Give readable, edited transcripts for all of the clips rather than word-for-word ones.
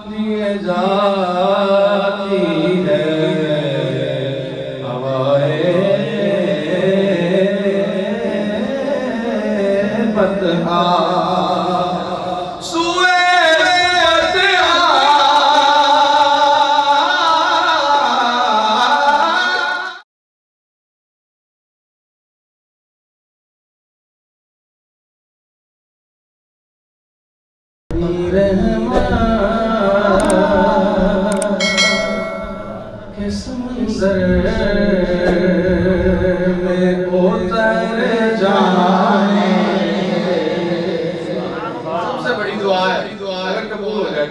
दिए जाती है हवाए बदहा के समंदर में उतर जाने सबसे बड़ी दुआ है अगर कबूल हो जाए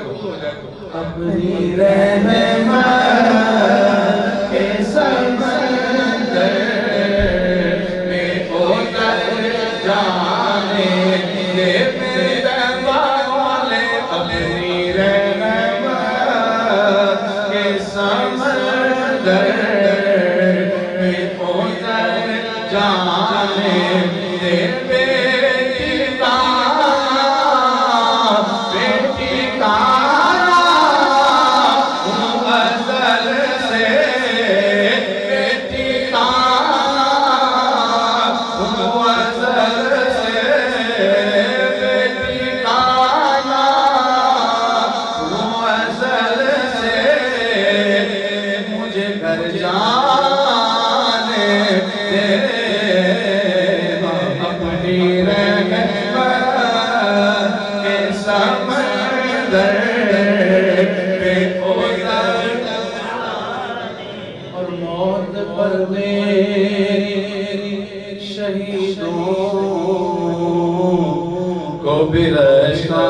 अपनी रहमत के समंदर में उतर जाने दे जाने दे बेटी का अज़ल से बेटी का अज़ल से बेटी का अज़ल से मुझे घर जाने दे और मौत पर मेरी शहीदों को भी रश्का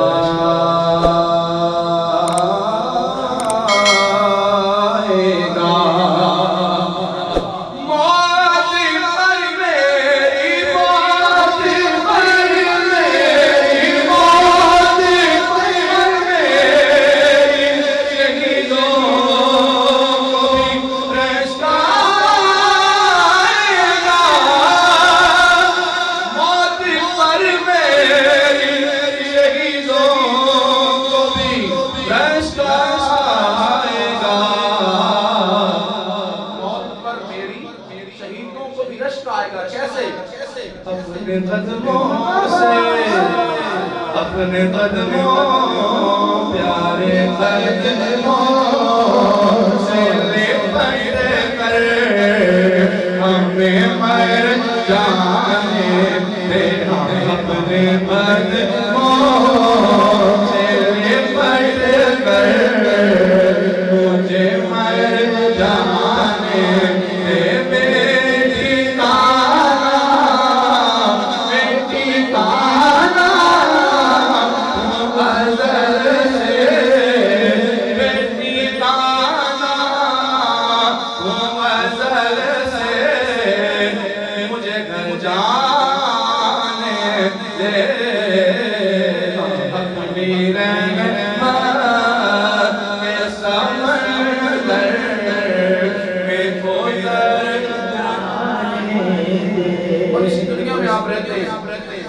अपने कदमों से अपने कदमों प्यारे कदमों से लिपट कर हमें मर जाने दे अपने कदमों से लिपट कर मुझे मर जाने दे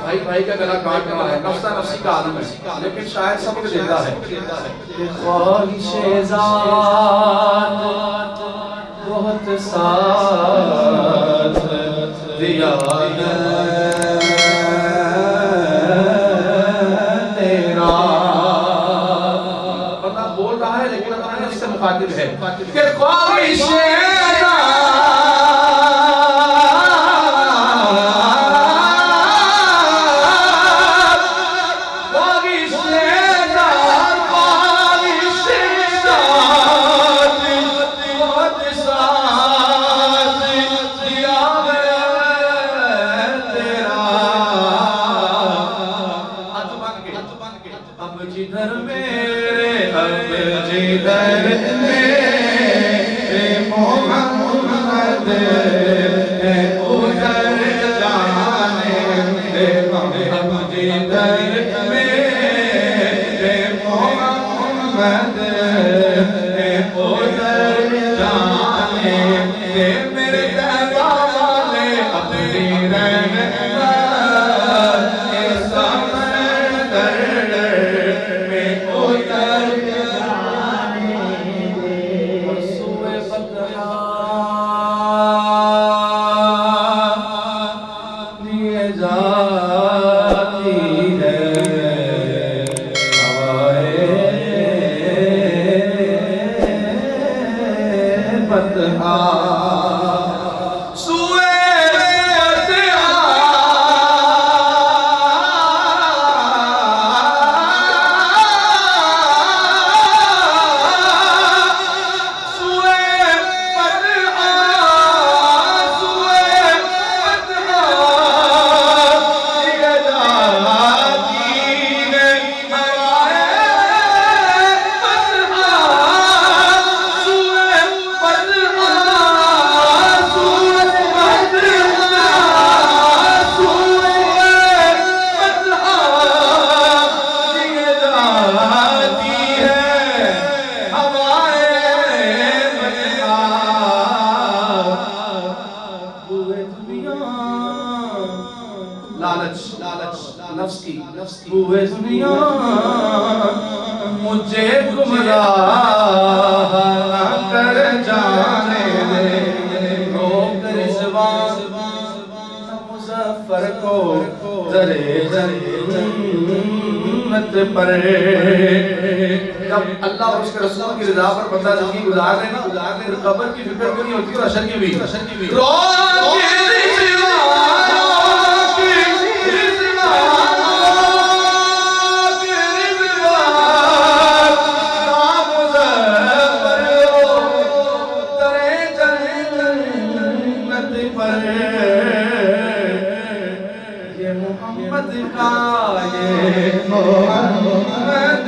भाई भाई का गला काट रहा है, नफ्सा नफ्सी का आदम है, लेकिन शायद सबक देता है कि ख्वाहिश-ए-ज़ात बहुत साथ दिया है तेरा। बंदा बोल रहा है लेकिन अपने नफ्स से मुखातिब है कि ख्वाहिश-ए-ज़ात जिधर मेरे अब जिधर मेरे मोहम्मद है उधर जाने दे अब जिधर मेरे मोहम्मद है उधर जाने दे मेरे दरबार वाले अपनी रहमत नफ्स की हुए दुनिया मुझे गुमराह कर जाने दे, रोक रिज़वान मुज़फ़्फ़र को दरे जन्नत पर। जब अल्लाह और उसके रसूल की रज़ा पर बंदा ज़िंदगी गुजार ले ना, फिर कब्र की फिक्र भी नहीं होती और हशर की भी। मोहम्मद का ये मोहम्मद